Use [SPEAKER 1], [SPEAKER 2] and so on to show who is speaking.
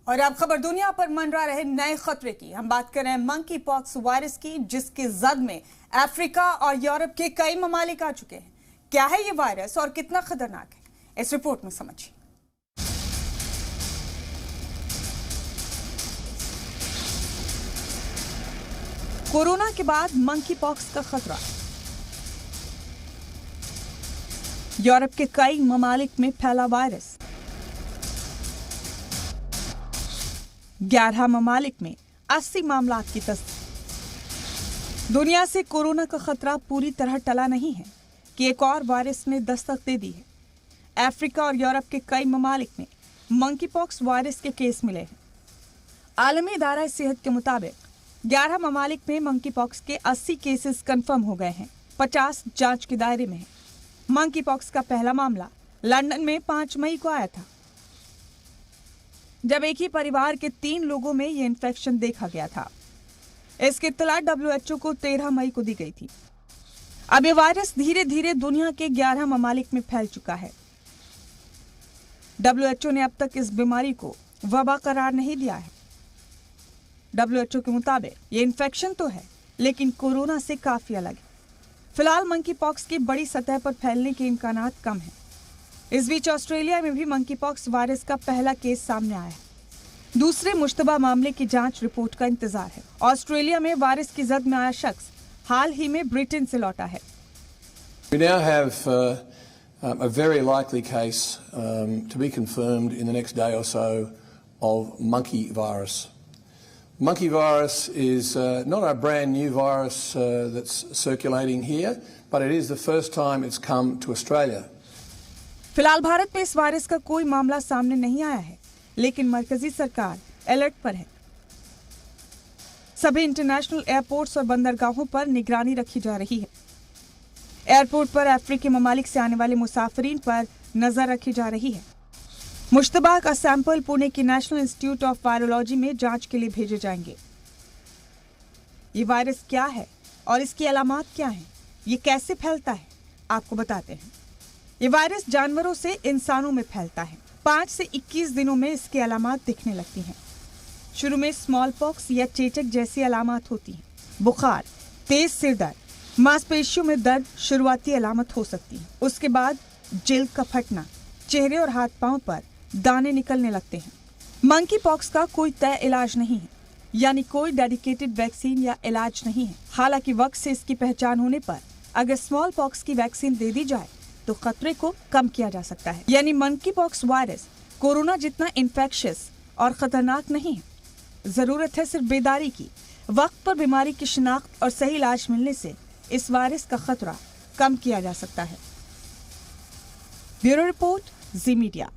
[SPEAKER 1] और अब खबर दुनिया पर मंडरा रहे नए खतरे की। हम बात कर रहे हैं मंकी पॉक्स वायरस की, जिसकी जद में अफ्रीका और यूरोप के कई ममालिक आ चुके हैं। क्या है ये वायरस और कितना खतरनाक है, इस रिपोर्ट में समझिए। कोरोना के बाद मंकी पॉक्स का खतरा। यूरोप के कई ममालिक में फैला वायरस। 11 ममालिक में 80 मामलात की तस्दीक। दुनिया से कोरोना का खतरा पूरी तरह टला नहीं है कि एक और वायरस ने दस्तक दे दी है। अफ्रीका और यूरोप के कई ममालिक में मंकी पॉक्स वायरस के केस मिले हैं। आलमी इदारा सेहत के मुताबिक 11 ममालिक में मंकी पॉक्स के 80 केसेस कंफर्म हो गए हैं। 50 जांच के दायरे में है। मंकी पॉक्स का पहला मामला लंदन में 5 मई को आया था, जब एक ही परिवार के 3 लोगों में यह इन्फेक्शन देखा गया था। इसकी इत्तला WHO को 13 मई को दी गई थी। अब यह वायरस धीरे धीरे दुनिया के 11 ममालिक में फैल चुका है। WHO ने अब तक इस बीमारी को वबा करार नहीं दिया है। WHO के मुताबिक ये इन्फेक्शन तो है, लेकिन कोरोना से काफी अलग है। फिलहाल मंकी पॉक्स की बड़ी सतह पर फैलने के इम्कानात कम हैं। इस बीच ऑस्ट्रेलिया में भी मंकी पॉक्स वायरस का पहला केस सामने आया है। दूसरे मुश्तबा मामले की जांच रिपोर्ट का इंतजार है। ऑस्ट्रेलिया में वायरस की जद में आया शख्स हाल ही में ब्रिटेन से लौटा है।
[SPEAKER 2] We now have a very likely case to be confirmed in the next day or so of monkey virus. Monkey virus is not a brand new virus that's circulating here, but it is the first time it's come to Australia.
[SPEAKER 1] फिलहाल भारत में इस virus का कोई मामला सामने नहीं आया है, लेकिन मरकजी सरकार अलर्ट पर है। सभी इंटरनेशनल एयरपोर्ट्स और बंदरगाहों पर निगरानी रखी जा रही है। एयरपोर्ट पर अफ्रीकी ममालिक से आने वाले मुसाफिरीन पर नजर रखी जा रही है। मुश्तबा का सैंपल पुणे की नेशनल इंस्टीट्यूट ऑफ वायरोलॉजी में जांच के लिए भेजे जाएंगे। ये वायरस क्या है और इसकी अलामत क्या हैं, ये कैसे फैलता है, आपको बताते हैं। ये वायरस जानवरों से इंसानों में फैलता है। 5 से 21 दिनों में इसकी अलामत दिखने लगती हैं। शुरू में स्मॉल पॉक्स या चेचक जैसी अलामत होती हैं। बुखार, तेज सिर दर्द, मांसपेशियों में दर्द शुरुआती अलामत हो सकती है। उसके बाद जिल्द का फटना, चेहरे और हाथ पांव पर दाने निकलने लगते हैं। मंकी पॉक्स का कोई तय इलाज नहीं है, यानी कोई डेडिकेटेड वैक्सीन या इलाज नहीं है। हालांकि वक्त से इसकी पहचान होने पर अगर स्मॉल पॉक्स की वैक्सीन दे दी जाए तो खतरे को कम किया जा सकता है। यानी मंकी पॉक्स वायरस कोरोना जितना इन्फेक्शियस और खतरनाक नहीं है। जरूरत है सिर्फ बेदारी की। वक्त पर बीमारी की शिनाख्त और सही इलाज मिलने से इस वायरस का खतरा कम किया जा सकता है। ब्यूरो रिपोर्ट, जी मीडिया।